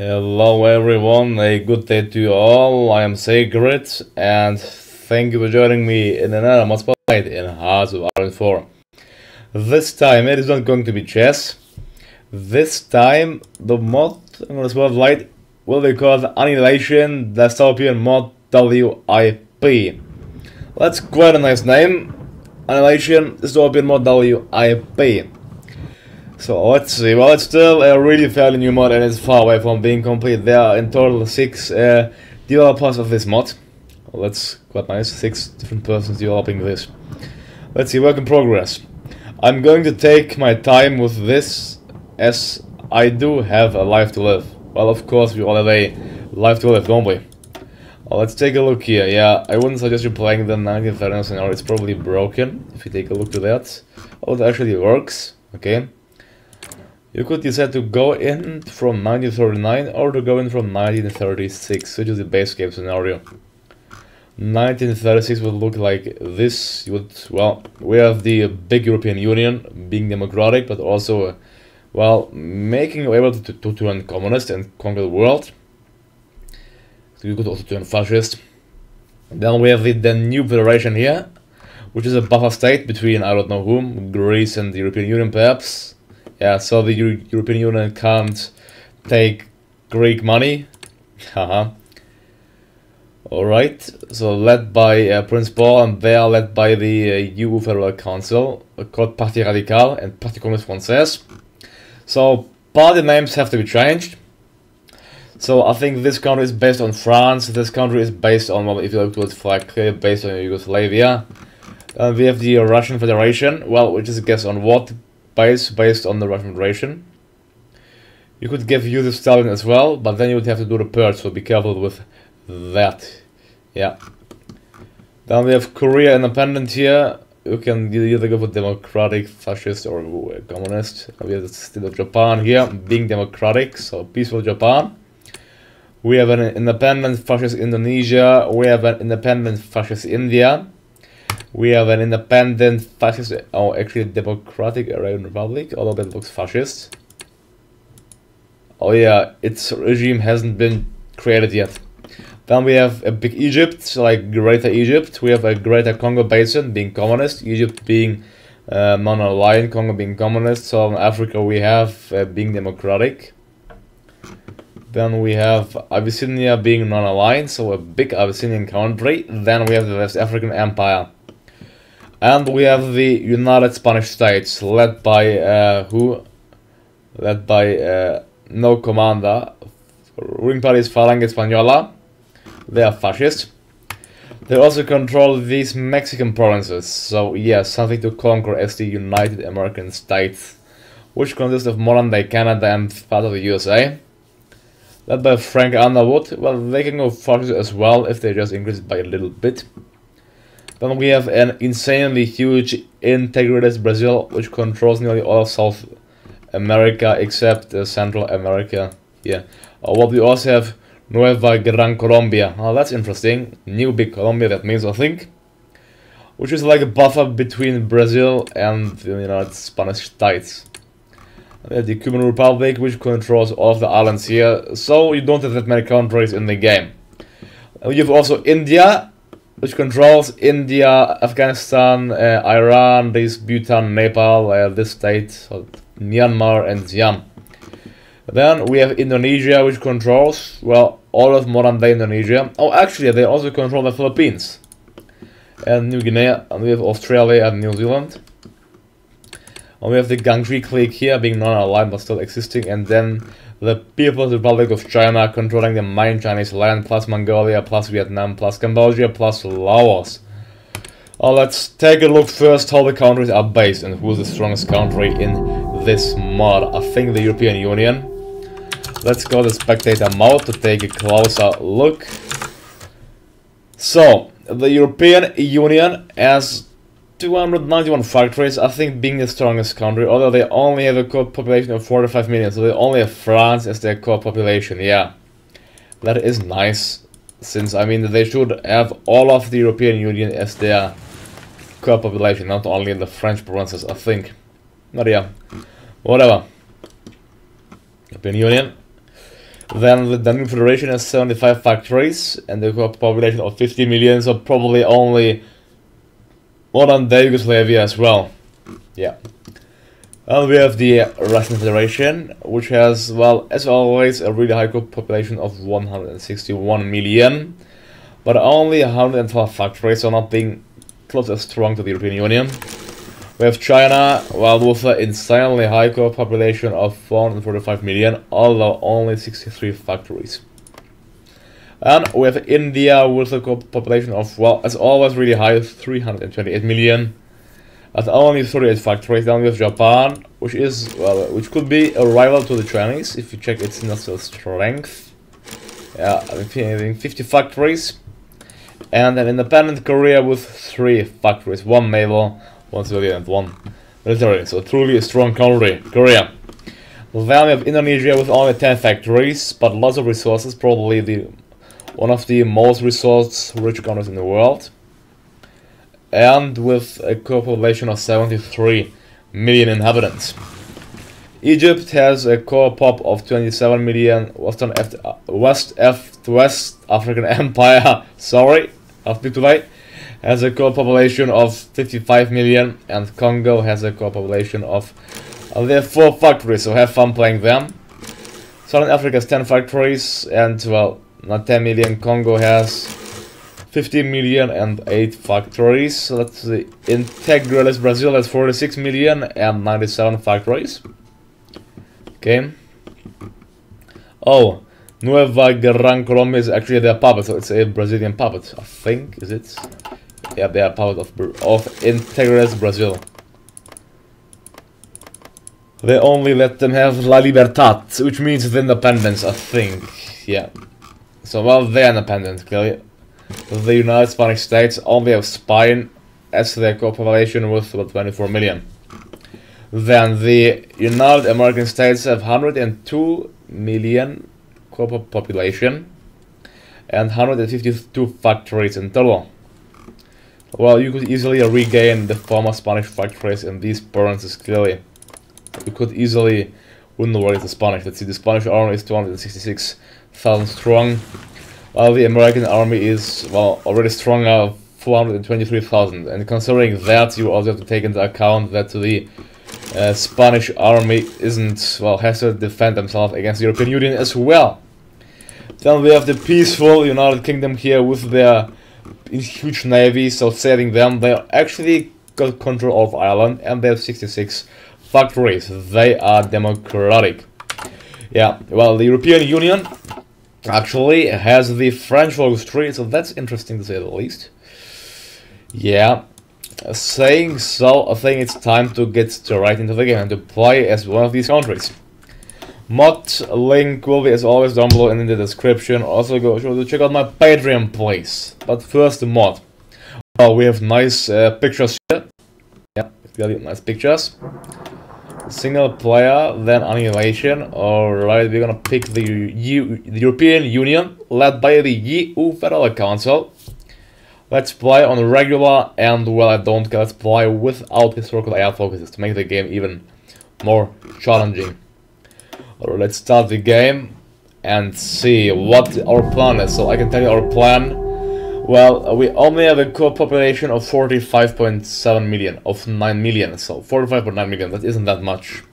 Hello everyone, a good day to you all. I am Sacred and thank you for joining me in another mod spotlight in Hearts of Iron 4. This time it is not going to be chess. This time the mod I'm going to spotlight will be called Annihilation Dystopian mod WIP. That's quite a nice name. Annihilation Dystopian mod WIP. So let's see, well it's still a really fairly new mod and it's far away from being complete. There are in total 6 developers of this mod. Well, that's quite nice, 6 different persons developing this. Let's see, work in progress. I'm going to take my time with this as I do have a life to live. Well, of course we all have a life to live, don't we? Well, let's take a look here. Yeah, I wouldn't suggest you playing the 1939 scenario, it's probably broken if you take a look to that. Oh, it actually works, okay. You could decide to go in from 1939 or to go in from 1936, which is the base game scenario. 1936 would look like this. You would, well, we have the big European Union being democratic, but also, well, making you able to turn communist and conquer the world. So you could also turn fascist. Then we have the new federation here, which is a buffer state between I don't know whom, Greece and the European Union perhaps. Yeah, so the European Union can't take Greek money. Haha. Alright, so led by Prince Paul, and they are led by the EU Federal Council, called Parti Radical and Parti Communiste Français. So party names have to be changed. So I think this country is based on France, this country is based on, well, if you look towards flag, based on Yugoslavia. We have the Russian Federation, well, which is a guess on what? Based on the Russian Federation. You could give Yusuf Stalin as well, but then you would have to do the purge, so be careful with that. Yeah. Then we have Korea independent here. You can either go for democratic, fascist, or communist. We have the state of Japan here, being democratic, so peaceful Japan. We have an independent fascist Indonesia. We have an independent fascist India. We have an independent fascist, oh actually democratic Arabian Republic, although that looks fascist. Oh yeah, its regime hasn't been created yet. Then we have a big Egypt, like Greater Egypt. We have a Greater Congo Basin being communist, Egypt being non-aligned, Congo being communist. So in Africa we have being democratic. Then we have Abyssinia being non-aligned, so a big Abyssinian country. Then we have the West African Empire. And we have the United Spanish States, led by who? Led by no commander. Ruling party is Falange Española. They are fascist. They also control these Mexican provinces. So yeah, something to conquer as the United American States, which consists of modern-day Canada and part of the USA. Led by Frank Underwood. Well, they can go fascist as well if they just increase it by a little bit. Then we have an insanely huge integrated Brazil, which controls nearly all of South America except Central America. Yeah. What we also have Nueva Gran Colombia. Oh, that's interesting. New big Colombia, that means, I think. Which is like a buffer between Brazil and the United Spanish States. We have the Cuban Republic, which controls all of the islands here. So you don't have that many countries in the game. You have also India, which controls India, Afghanistan, Iran, this Bhutan, Nepal, this state, so Myanmar and Siam. Then we have Indonesia, which controls, well, all of modern-day Indonesia. Oh, actually, they also control the Philippines and New Guinea, and we have Australia and New Zealand. And we have the Guangxi clique here, being non-aligned but still existing, and then the People's Republic of China controlling the main Chinese land, plus Mongolia, plus Vietnam, plus Cambodia, plus Laos. Let's take a look first how the countries are based and who's the strongest country in this mod. I think the European Union. Let's go to spectator mode to take a closer look. So, the European Union has 291 factories, I think being the strongest country, although they only have a core population of 45 million, so they only have France as their core population. Yeah, that is nice, since I mean they should have all of the European Union as their core population, not only the French provinces, I think. But yeah, whatever. European Union. Then the Danube Federation has 75 factories and a population of 50 million, so probably only modern day Yugoslavia as well. Yeah. And we have the Russian Federation, which has, well, as always, a really high population of 161 million, but only 112 factories, so not being close as strong to the European Union. We have China, well, with an insanely high core population of 445 million, although only 63 factories. And we have India with a core population of, well, as always, really high, 328 million. At only 38 factories. Then we have Japan, which is, well, which could be a rival to the Chinese if you check its industrial strength. Yeah, I think 50 factories. And an independent Korea with 3 factories, 1 naval, 1 civilian, and 1 military. So truly a strong country, Korea. Then we have Indonesia with only 10 factories, but lots of resources, probably one of the most resource-rich countries in the world. And with a core population of 73 million inhabitants. Egypt has a core pop of 27 million. West African Empire, sorry, I'll speak today, has a core population of 55 million, and Congo has a core population of, they have 4 factories, so have fun playing them. Southern Africa has 10 factories, and, well, not 10 million. Congo has 50 million and 8 factories. So let's see. Integralist Brazil has 46 million and 97 factories. Okay. Oh, Nueva Gran Colombia is actually their puppet, so it's a Brazilian puppet, I think, is it? Yeah, they are puppet of Integralist Brazil. They only let them have La Libertad, which means the independence, I think. Yeah. So, well, they're independent, clearly. The United Spanish States only have Spain as their core population with about 24 million. Then the United American States have 102 million core population and 152 factories in total. Well, you could easily regain the former Spanish factories in these provinces, clearly. You could easily win the war with the Spanish. Let's see, the Spanish army is 266,000 strong. While the American army is, well, already stronger, 423,000. And considering that, you also have to take into account that the Spanish army isn't, well, has to defend themselves against the European Union as well. Then we have the peaceful United Kingdom here with their huge navy, so saving them. They actually got control of Ireland and they have 66 factories. They are democratic. Yeah, well, the European Union actually has the French focus tree, so that's interesting to say the least. Yeah, saying so, I think it's time to get right into the game and to play as one of these countries. Mod link will be as always down below and in the description. Also go to check out my Patreon, please. But first the mod. Well, we have nice pictures here. Yeah, really nice pictures. Single player, then Annihilation. Alright, we're gonna pick the European Union, led by the EU Federal Council. Let's play on regular, and well, I don't care, let's play without historical AI focuses to make the game even more challenging. Alright, let's start the game and see what our plan is. So I can tell you our plan. Well, we only have a core population of 45.7 million, of 9 million, so 45.9 million, that isn't that much.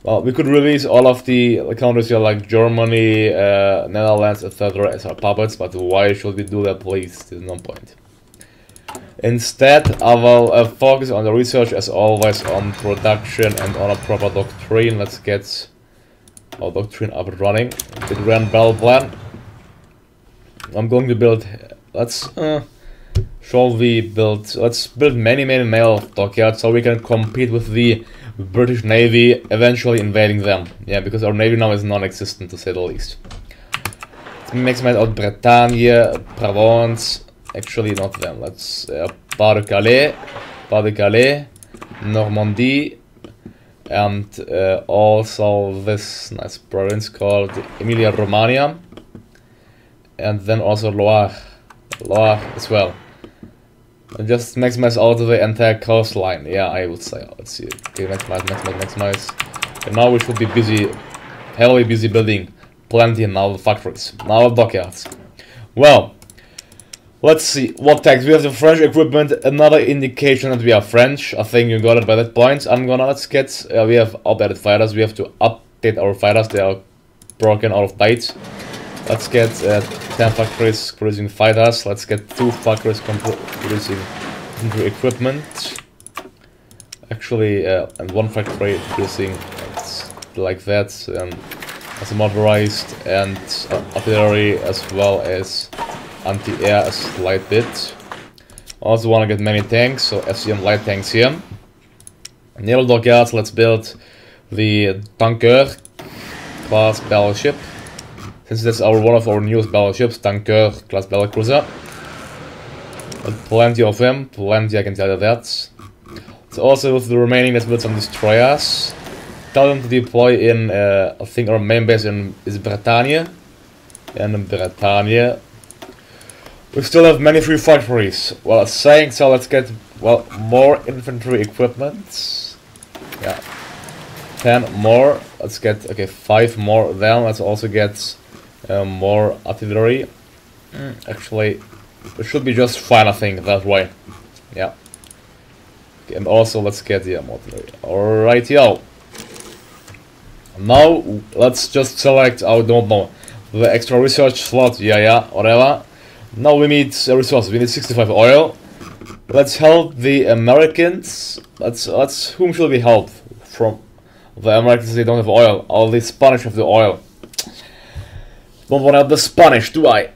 Well, we could release all of the countries here like Germany, Netherlands, etc. as our puppets, but why should we do that, please? There's no point. Instead, I will focus on the research as always, on production and on a proper doctrine. Let's get our doctrine up and running. The grand battle plan. I'm going to build... Let's build many naval dockyards so we can compete with the British Navy, eventually invading them. Yeah, because our navy now is non-existent, to say the least. Let's maximize out Bretagne, Provence, actually not them. Let's Pas-de-Calais, Normandy, and also this nice province called Emilia-Romagna, and then also Loire as well. And just maximize out the entire coastline. Yeah, I would say. Let's see. Okay, maximize. And now we should be busy, heavily busy building plenty in our factories, in our dockyards. Well, let's see what tags. We have the French equipment, another indication that we are French. I think you got it by that point. Let's get, we have updated fighters. We have to update our fighters. They are broken out of date. Let's get 10 factories producing fighters. Let's get 2 factories producing equipment. Actually, and 1 factory producing like that, as a motorized and artillery, as well as anti-air a slight bit. Also want to get many tanks, so SCM light tanks here. Naval dockyards, let's build the Tanker class battleship. Since that's one of our newest battleships, Tanker class battlecruiser. Plenty of them, plenty, I can tell you that. So also with the remaining, let's build some destroyers. Tell them to deploy in, I think our main base is Bretagne. And in Bretagne, we still have many free factories. Well, saying so, let's get, well, more infantry equipment. Yeah. 10 more. Let's get, okay, 5 more. Then let's also get more artillery. Actually, it should be just fine, I think, that way. Yeah. Okay, and also let's get the more artillery. Alright, yo. Now let's just select, I don't know, the extra research slot. Yeah, whatever. Now we need resources. We need 65 oil. Let's help the Americans. Let's whom should we help? From the Americans, they don't have oil. All the Spanish have the oil. Don't want to help the Spanish, do I?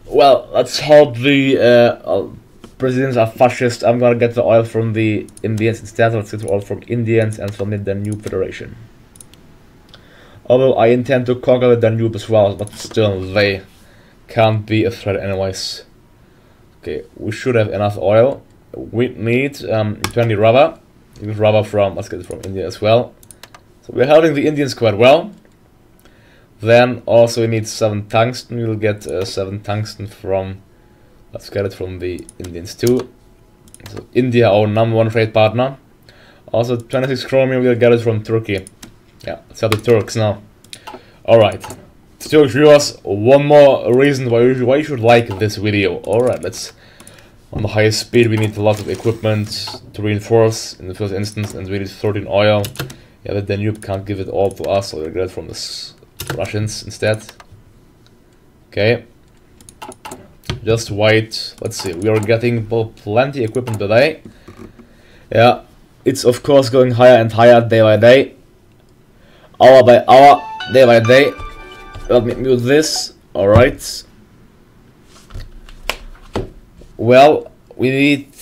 Well, let's help the presidents are fascist. I'm gonna get the oil from the Indians instead. Let's get the oil from Indians and from the Danube Federation. Although I intend to conquer the Danube as well, but still they can't be a threat anyways. Okay, we should have enough oil. We need 20 rubber. Rubber from, let's get it from India as well. So we're helping the Indians quite well. Then also we need 7 tungsten. We'll get 7 tungsten from, let's get it from the Indians too. So India, our #1 trade partner. Also 26 chromium, we'll get it from Turkey. Yeah, let's help the Turks now. Alright. Turkish viewers, one more reason why you should like this video. Alright, let's, on the highest speed we need a lot of equipment to reinforce in the first instance, and we need 13 oil. Yeah, the Danube can't give it all to us, so we'll get it from the Russians instead. Okay. Just wait. Let's see, we are getting plenty equipment today. Yeah, it's of course going higher and higher day by day. Hour by hour, day by day. Let me mute this. Alright. Well, we need,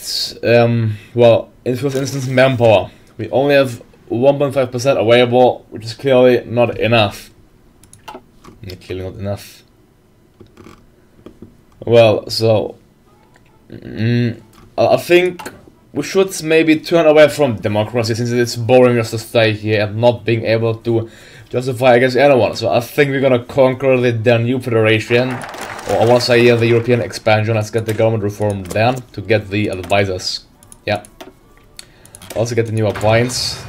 well, in first instance, manpower. We only have 1.5% available, which is clearly not enough. Clearly not enough. Well, so I think we should maybe turn away from democracy, since it's boring just to stay here and not being able to justify against anyone. So I think we're gonna conquer the Danube Federation, or I wanna say the European expansion. Let's get the government reform done to get the advisors. Yeah. Also get the new appliance,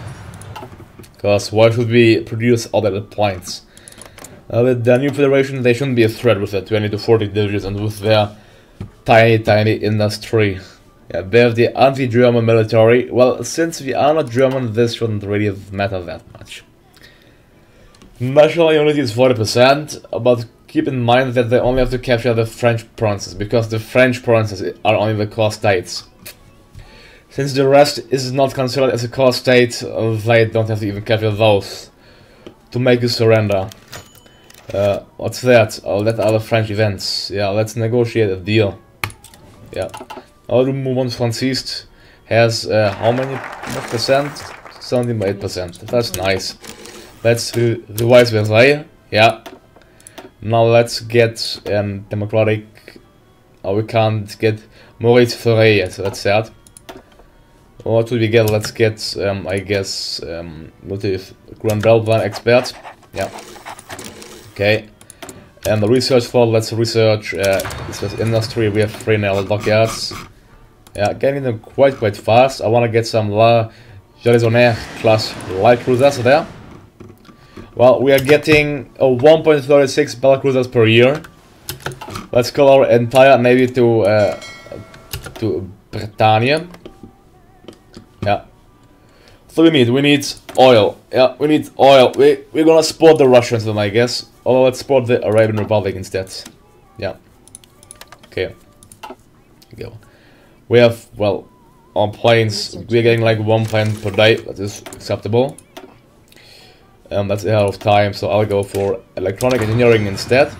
because why should we produce all that appliance? The Danube Federation, they shouldn't be a threat with their 20 to 40 divisions and with their tiny industry. Yeah, they have the anti-German military. Well, since we are not German, this shouldn't really matter that much. National unity is 40%, but keep in mind that they only have to capture the French provinces, because the French provinces are only the core states. Since the rest is not considered as a core state, they don't have to even capture those to make a surrender. What's that? Oh, that are the French events. Yeah, let's negotiate a deal. Yeah. Our Mouvement Francis has how many percent? 78%. That's nice. Let's revise Versailles. Yeah. Now let's get democratic. Oh, we can't get Maurice Ferré yet, so that's sad. What do we get? Let's get, I guess, Grand Belvan expert. Yeah. Okay. And the research for, let's research this industry. We have 3 naval dockyards. Yeah, getting them quite fast. I want to get some La Garnisonnaire class light cruisers there. Well, we are getting a 1.36 battlecruisers per year. Let's call our entire navy to Britannia. Yeah. So we need oil. Yeah, we need oil. We're gonna support the Russians then, I guess. Although let's support the Arabian Republic instead. Yeah. Okay. Go. We have, well, on planes, we're getting like 1 plane per day. That is acceptable. That's ahead of time, so I'll go for electronic engineering instead.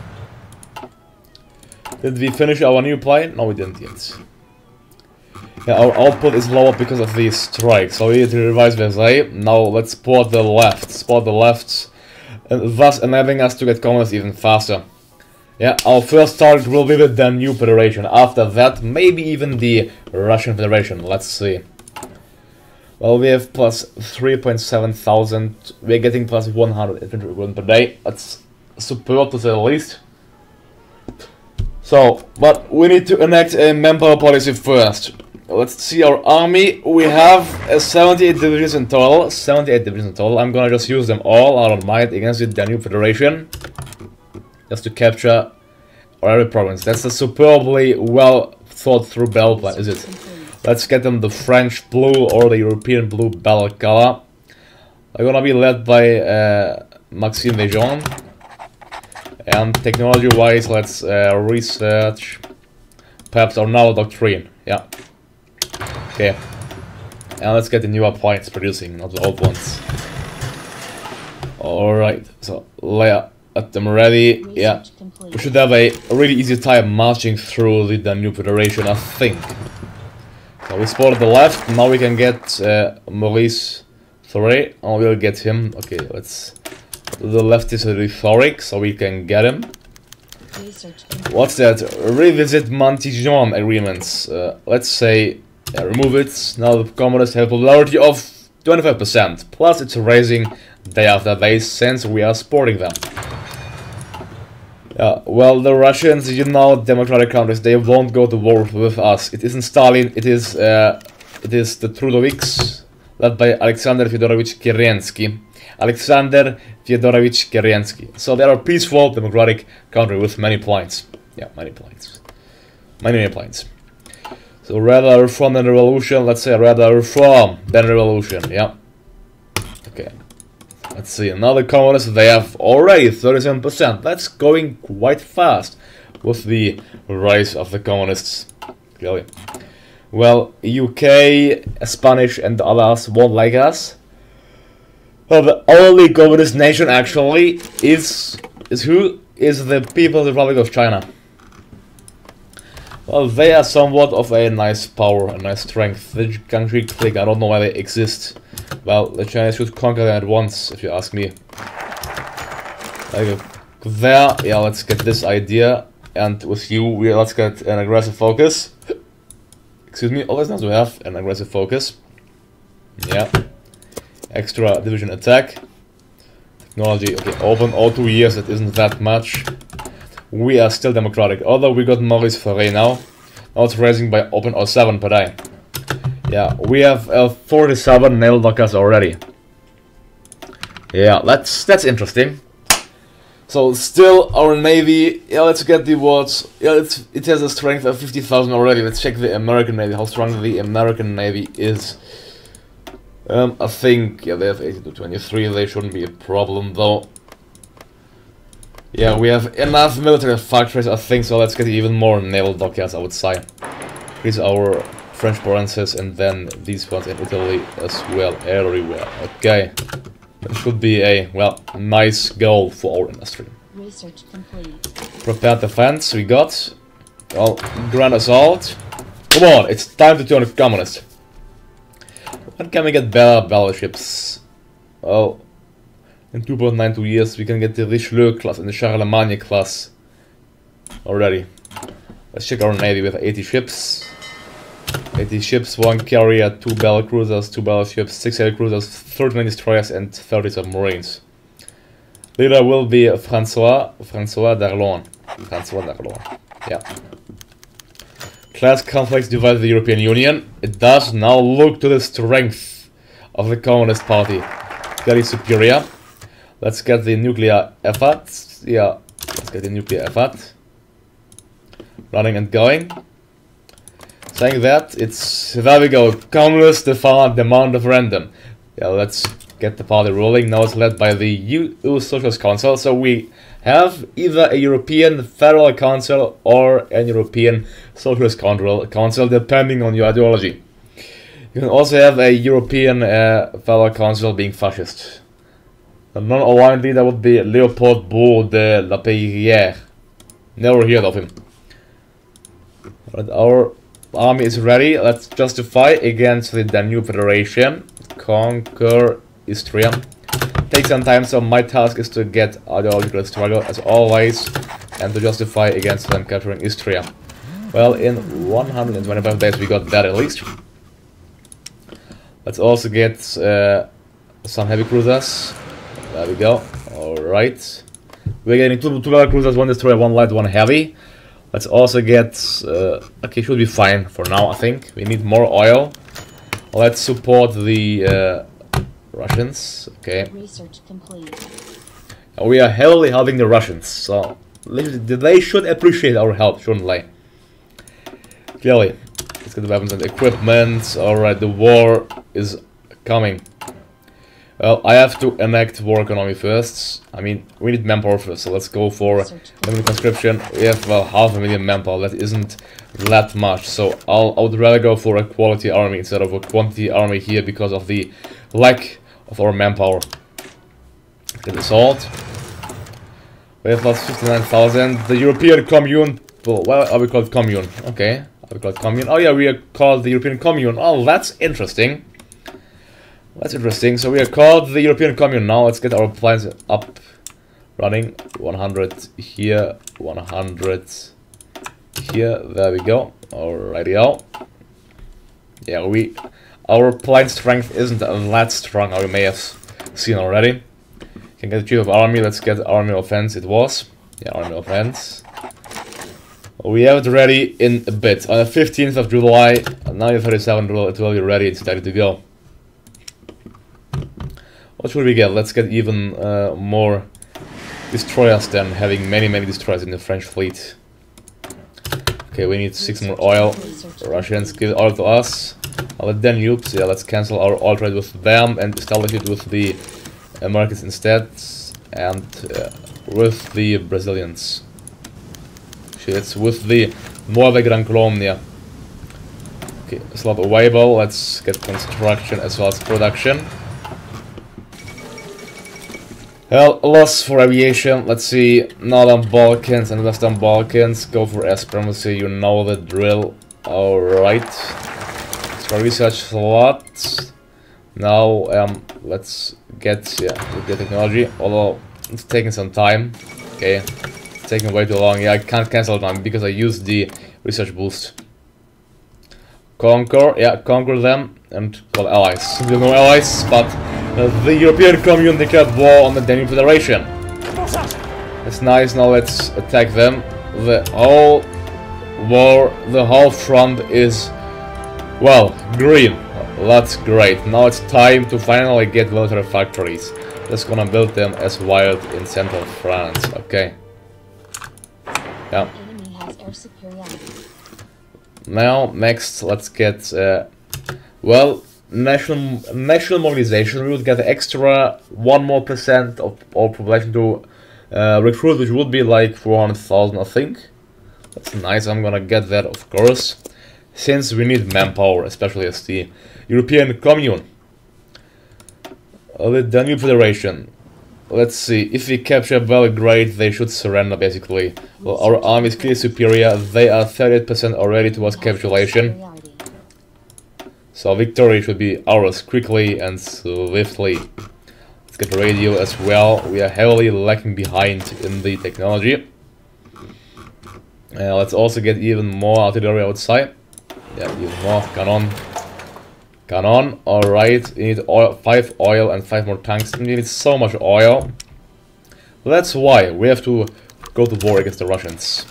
Did we finish our new plane? No, we didn't yet. Yeah, our output is lower because of these strikes, so we need to revise Versailles. Now let's support the left, and thus enabling us to get commerce even faster. Yeah, our first target will be the Danube Federation. After that, maybe even the Russian Federation. Let's see. Well, we have plus 3.7 thousand. We're getting plus 100 infantry equivalent per day. That's superb to say the least. So, but we need to enact a manpower policy first. Let's see our army. We have 78 divisions in total. 78 divisions in total. I'm gonna just use them all out of might against the Danube Federation. Just to capture our province. That's a superbly well thought through battle plan, is it? Let's get them the French blue or the European blue battle color. They're gonna be led by Maxime Vejon. And technology-wise, let's research perhaps our naval doctrine. Yeah. Okay. And let's get the newer points producing, not the old ones. Alright, so layer at them ready. Yeah. We should have a really easy time marching through the Danube Federation, I think. So we spotted the left, now we can get Maurice Thoré. Oh, we'll get him. Okay, let's... The left is rhetoric, so we can get him. What's that? Revisit Montijon agreements. Let's say, remove it. Now the communists have a popularity of 25%. Plus it's rising day after day since we are supporting them. Well, the Russians, you know, democratic countries, they won't go to war with us. It isn't Stalin, it is the Trudoviks, led by Alexander Fyodorovich Kerensky. Alexander Fyodorovich Kerensky. So they are a peaceful, democratic country with many points. Yeah, many points. Many points. So rather reform than revolution. Let's say rather reform than revolution. Yeah. Okay. Let's see. Another communists, they have already 37%. That's going quite fast with the rise of the communists. Clearly. Well, UK, Spanish, and the others won't like us. Well, the only communist nation actually is who? Is the People's Republic of China. Well, they are somewhat of a nice power, a nice strength. The country clique, I don't know why they exist. Well, the Chinese should conquer them at once, if you ask me. Like there, yeah, let's get this idea. And with you, let's get an aggressive focus. Excuse me, always nice to have an aggressive focus. Yeah. Extra division attack. Technology, okay, open all 2 years, that isn't that much. We are still democratic, although we got Maurice Ferré now. Now it's rising by open 07 per day. Yeah, we have 47 naval dockers already. Yeah, that's interesting. So still our navy, yeah, let's get the words. Yeah, it has a strength of 50,000 already. Let's check the American navy, how strong the American navy is. I think, yeah, they have 80 to 23, they shouldn't be a problem though. Yeah, we have enough military factories, I think, so let's get even more naval dockyards, I would say. These are our French provinces, and then these ones in Italy as well, everywhere. Okay. That should be a, well, nice goal for our industry. Research complete. Prepared defense, we got. Well, grand assault. Come on, it's time to turn communist. When can we get better battleships? Well, in 2.92 years we can get the Richelieu class and the Charlemagne class already. Let's check our navy with 80 ships. 80 ships, 1 carrier, 2 battle cruisers, 2 battleships, 6 heavy cruisers, 39 destroyers and 30 submarines. Leader will be François Darlon. Yeah. Class conflicts divide the European Union. It does now look to the strength of the Communist Party. Very superior. Let's get the nuclear effort. Yeah, let's get the nuclear effort. Running and going. Saying that, it's... There we go. Communist demand of random. Yeah, let's get the party rolling. Now it's led by the EU Socialist Council. So we have either a European Federal Council or an European Socialist Council, depending on your ideology. You can also have a European Federal Council being fascist. A non-aligned leader would be Leopold Beau de la Peyrière. Never heard of him. Right, our army is ready. Let's justify against the Danube Federation. Conquer Istria. Take some time, so my task is to get ideological struggle as always and to justify against them capturing Istria. Well, in 125 days we got that at least. Let's also get some heavy cruisers. There we go. Alright. We're getting two light cruisers, one destroyer, one light, one heavy. Let's also get... okay, should be fine for now, I think. We need more oil. Let's support the Russians. Okay. Research complete. We are heavily helping the Russians, so they should appreciate our help, shouldn't they? Clearly. Let's get the weapons and equipment. Alright, the war is coming. Well, I have to enact war economy first. I mean, we need manpower first, so let's go for limited conscription. We have, well, 500,000 manpower. That isn't that much, so I would rather go for a quality army instead of a quantity army here because of the lack of our manpower. Get assault. We have lost 59,000. The European Commune. Well, why are we called Commune? Okay, are we called Commune? Oh yeah, we are called the European Commune. Oh, that's interesting. That's interesting. So we are called the European Commune now. Let's get our plans up, running. 100 here, 100 here. There we go. Alrighty, yeah, our plant strength isn't that strong. We may have seen already. Can get the chief of army. Let's get army offense. It was, yeah, army offense. We have it ready in a bit. On the 15th of July, 1937, it will be ready. It's ready to go. What should we get? Let's get even more destroyers than having many destroyers in the French fleet. Okay, we need 6 more oil. Russians give oil to us. The Danube, yeah, let's cancel our oil trade with them and establish it with the Americans instead. And with the Brazilians. Shit, with the Norway Gran Colonia. Okay, slot available. Let's get construction as well as production. Well, loss for aviation. Let's see, Northern Balkans and Western Balkans. Go for air supremacy, you know the drill. Alright. So research slot. Now, let's get the technology. Although, it's taking some time. Okay, it's taking way too long. Yeah, I can't cancel it because I used the research boost. Conquer, yeah, conquer them. And, well, allies. There are no allies, but... the European Commune declared war on the Danube Federation. That's nice, now let's attack them. The whole war, the whole front is, well, green. That's great. Now it's time to finally get military factories. Just gonna build them as wild in central France, okay. Yeah. Enemy has air superiority. Now, next, let's get, well, national mobilization. We would get extra 1% more of all population to recruit, which would be like 400,000, I think. That's nice. I'm gonna get that, of course, since we need manpower, especially as the European Commune. The Danube Federation. Let's see. If we capture Belgrade, they should surrender, basically. Well, our army is clearly superior. They are 38% already towards capitulation. So victory should be ours quickly and swiftly. Let's get radio as well. We are heavily lacking behind in the technology. Let's also get even more artillery outside. Yeah, even more. Cannon. Alright, we need oil, 5 oil and 5 more tanks. We need so much oil. That's why we have to go to war against the Russians.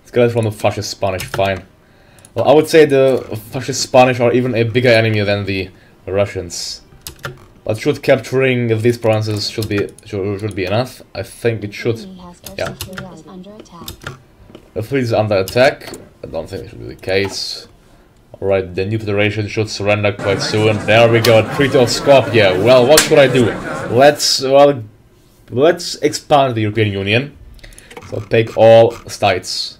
Let's get it from the fascist Spanish, fine. Well, I would say the fascist Spanish are even a bigger enemy than the Russians. But should capturing these provinces should be enough. I think it should. Enemy has air Yeah. superiority is under attack. The fleet is under attack. I don't think it should be the case. Alright, the new federation should surrender quite soon. There we go, Treaty of Skopje. Well, what should I do? Let's expand the European Union. So take all states.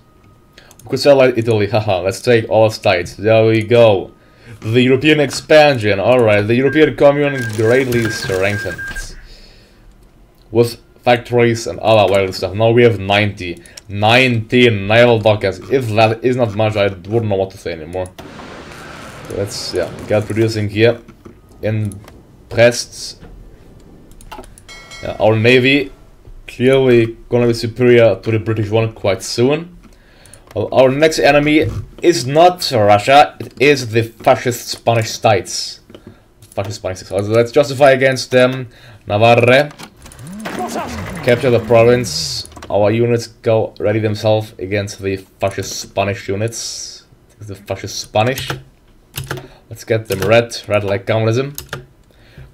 We could satellite Italy, haha, let's take all states. There we go. The European expansion, alright, the European Commune greatly strengthened. With factories and other wild stuff. Now we have 19 naval dockers. If that is not much, I wouldn't know what to say anymore. So let's get producing here in Brest. Our navy clearly gonna be superior to the British one quite soon. Well, our next enemy is not Russia, it is the fascist Spanish states. Fascist Spanish states. So let's justify against them. Navarre. Capture the province. Our units go ready themselves against the fascist Spanish units. The fascist Spanish. Let's get them red like communism.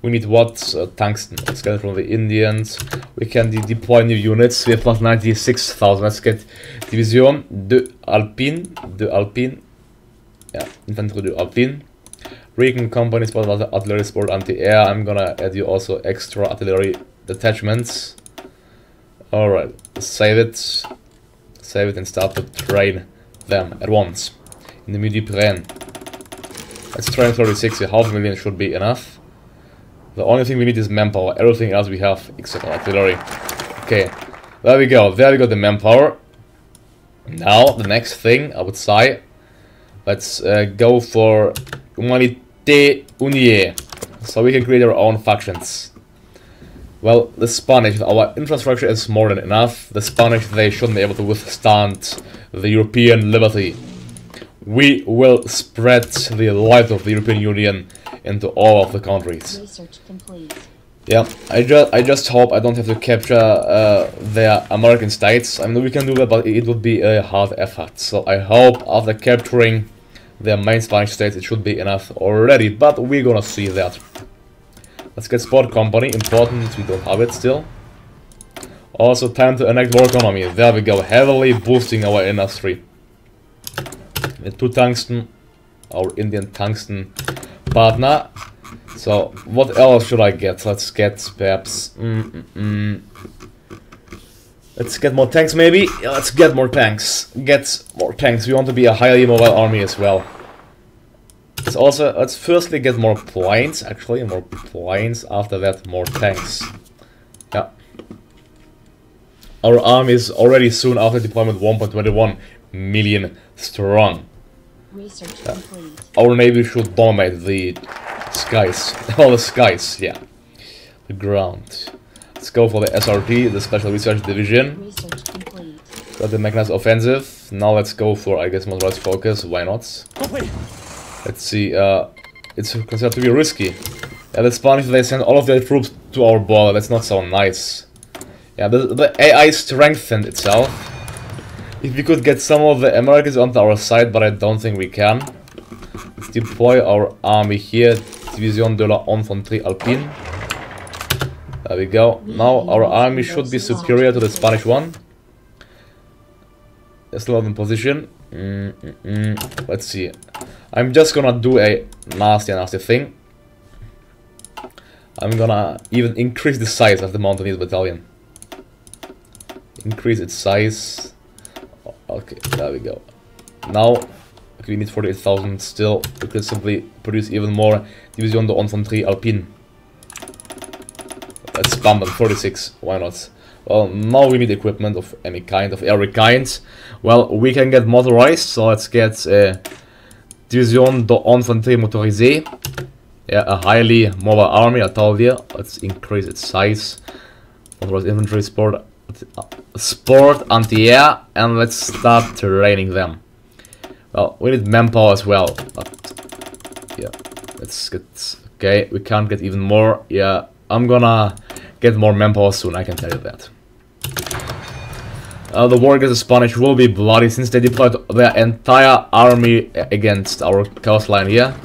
We need what? Tungsten. Let's get it from the Indians. We can deploy new units. We have plus 96,000. Let's get Division de Alpine. Yeah, Infantry de Alpine. Recon company, sport artillery, sport anti-air. I'm gonna add you also extra artillery detachments. Alright, save it and start to train them at once in the Midi-Pyrénées. Let's train 36, 500,000 should be enough. The only thing we need is manpower, everything else we have except artillery. Okay, there we go, the manpower. Now, the next thing, I would say, let's go for Humanité Unie, so we can create our own factions. Well, the Spanish, our infrastructure is more than enough. The Spanish, they shouldn't be able to withstand the European liberty. We will spread the light of the European Union into all of the countries. Research complete. Yeah, I just hope I don't have to capture their American states. I mean, we can do that, but it would be a hard effort. So I hope after capturing their main Spanish states, it should be enough already. But we're gonna see that. Let's get sport company, important, we don't have it still. Also time to enact war economy, there we go, heavily boosting our industry. With 2 tungsten, our Indian tungsten partner. So what else should I get? Let's get perhaps, let's get more tanks maybe? Yeah, let's get more tanks, we want to be a highly mobile army as well. Let's firstly get more planes, actually, more planes, after that more tanks. Yeah. Our army is already soon after deployment 1.21 million strong. Research complete. Our navy should dominate the skies, all the skies, yeah. The ground. Let's go for the SRT, the Special Research Division. Research complete. Got the mechanized offensive. Now let's go for, I guess, motorized focus, why not? Let's see, it's considered to be risky. Yeah, the Spanish, they send all of their troops to our border, that's not so nice. Yeah, the AI strengthened itself. If we could get some of the Americans onto our side, but I don't think we can. Let's deploy our army here, Division de la Infanterie Alpine. There we go. Now our army should be superior to the Spanish one. They're still not in position. Let's see. I'm just gonna do a nasty thing. I'm gonna even increase the size of the Mountainese battalion. Increase its size. Okay, there we go. Now, okay, we need 48,000 still. We could simply produce even more. Division de Infanterie Alpine. Let's spam at 46, why not? Well, now we need equipment of any kind, of every kind. Well, we can get motorized, so let's get Division de Infanterie Motorisée. Yeah, a highly mobile army, I told you. Let's increase its size. Motorized infantry, sport, anti-air, and let's start training them. Well, we need manpower as well, but yeah, let's get, okay, we can't get even more. Yeah, I'm gonna get more manpower soon, I can tell you that. The war against the Spanish will be bloody since they deployed their entire army against our coastline here.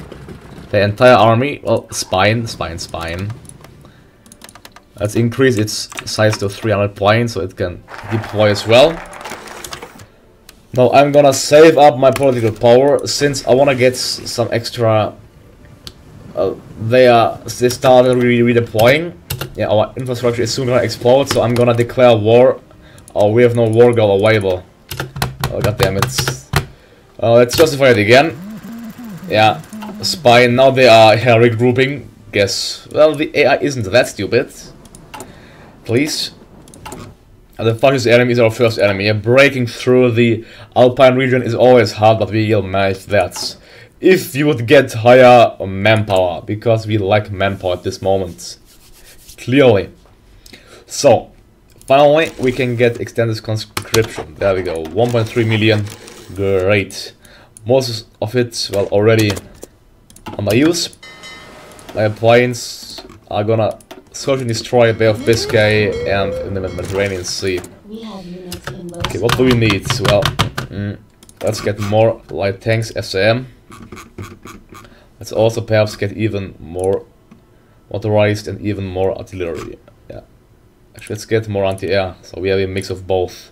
The entire army, well, spine. Let's increase its size to 300 points so it can deploy as well. Now I'm gonna save up my political power since I wanna get some extra. They started redeploying. Yeah, our infrastructure is soon gonna explode, so I'm gonna declare war. Oh, we have no war goal available. Oh, god damn it. Let's justify it again. Yeah, spy. Now they are regrouping. Guess. Well, the AI isn't that stupid. Please. The fascist enemy is our first enemy. Breaking through the Alpine region is always hard, but we'll manage that. If you would get higher manpower, because we lack manpower at this moment. Clearly. So, finally, we can get extended conscription. There we go. 1.3 million. Great. Most of it, well, already under use. My planes are gonna search and destroy Bay of Biscay and in the Mediterranean Sea. Okay, what do we need? Well, let's get more light tanks, SAM. Let's also perhaps get even more motorized and even more artillery. Yeah, actually, let's get more anti-air, so we have a mix of both.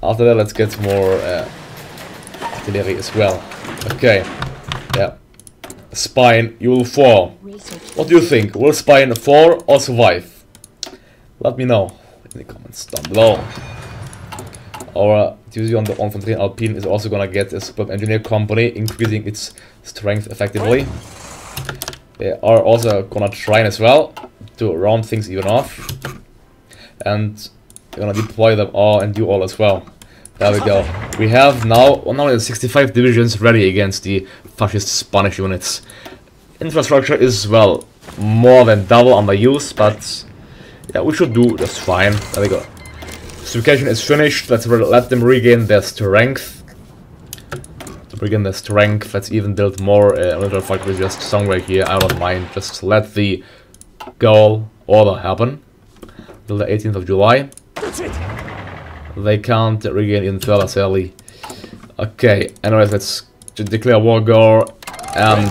After that, let's get more artillery as well. Okay, yeah. Spine, you will fall. What do you think? Will Spine fall or survive? Let me know in the comments down below. Our division on Infantry Alpine is also gonna get a superb engineer company, increasing its strength effectively. They are also gonna train as well to round things even off, and we're gonna deploy them all and do all as well. There we go. We have now 165 divisions ready against the fascist Spanish units. Infrastructure is, well, more than double under use, but yeah, we should do just fine. There we go. Fortification is finished. Let's let them regain their strength. To regain their strength, let's even build more military factories just somewhere here. I don't mind. Just let the goal order happen till the 18th of July. They can't regain even further, sadly. Okay, anyways, let's declare war goal and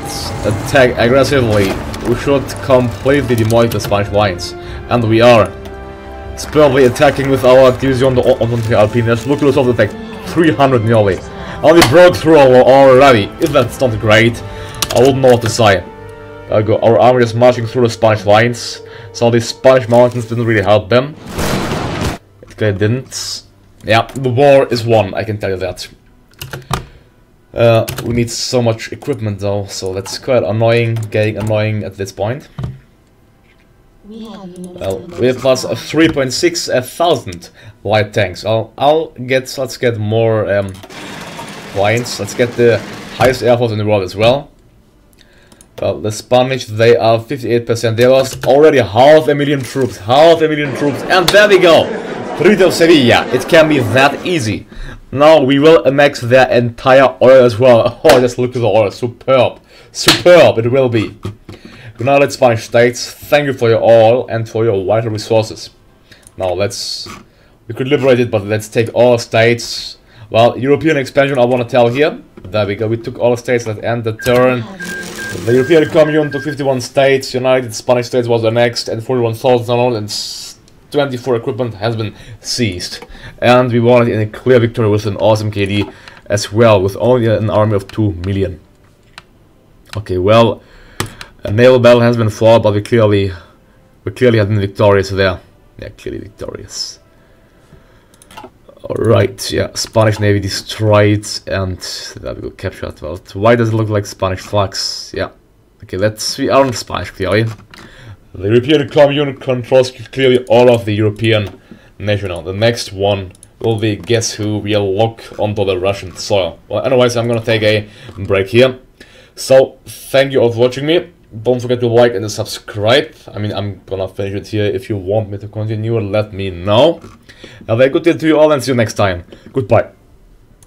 attack aggressively. We should completely demolish the Spanish lines. And we are. Superbly attacking with our division on the Alpines. Look at us off the attack. 300 nearly. And we broke through already. If that's not great, I wouldn't know what to say. There we go. Our army is marching through the Spanish lines. So the Spanish mountains didn't really help them. It didn't. Yeah, the war is won, I can tell you that. We need so much equipment though, so that's quite annoying, getting annoying at this point. Well, we have plus 3.6 thousand light tanks. Let's get more planes. Let's get the highest air force in the world as well. Well, the Spanish, they are 58%. There was already 500,000 troops. 500,000 troops, and there we go. Treaty of Sevilla, it can be that easy. Now we will annex their entire oil as well. Oh, just look at the oil, superb. Superb, it will be. United Spanish States, thank you for your oil and for your vital resources. Now we could liberate it, but let's take all states. Well, European expansion I want to tell here. There we go, we took all states that end the turn. The European Commune to 51 states, United Spanish States was annexed, and 41,024 equipment has been seized. And we won it in a clear victory with an awesome KD as well, with only an army of 2 million. Okay, well, a naval battle has been fought, but we clearly have been victorious there. Yeah, clearly victorious. Alright, yeah, Spanish Navy destroyed, and there we go, captured. Well, why does it look like Spanish flags? Yeah, okay, we aren't Spanish, clearly. The European Commune controls clearly all of the European national. The next one will be guess who will look onto the Russian soil. Well, anyways, I'm gonna take a break here. So, thank you all for watching me. Don't forget to like and subscribe. I mean, I'm gonna finish it here. If you want me to continue, let me know. Have a good day to you all and see you next time. Goodbye.